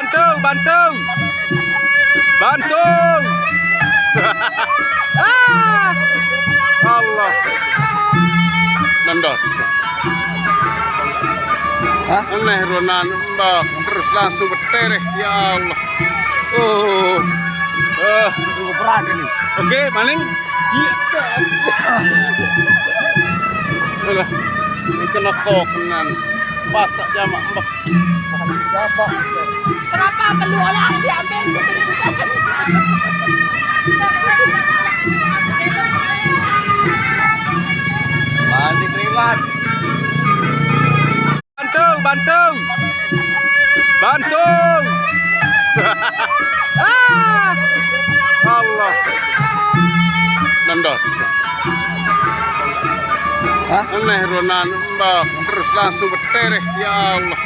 Bantu. Bantu. Ah! Allah. Nandot. Hah? Aneh Ronan, mbak. Terus langsung bertereh, ya Allah. Cukup berat ini. Oke, maling. Iya. Alah, ini kena kokenan. Pasak jamak mbak. Kenapa perlu orang diambil suka-suka? Mandi keringat. Bantu. Bantu. Ah! Allah. Nandot. Hah? Aneh Ronan, mbak. Terus langsung bertereh, ya Allah.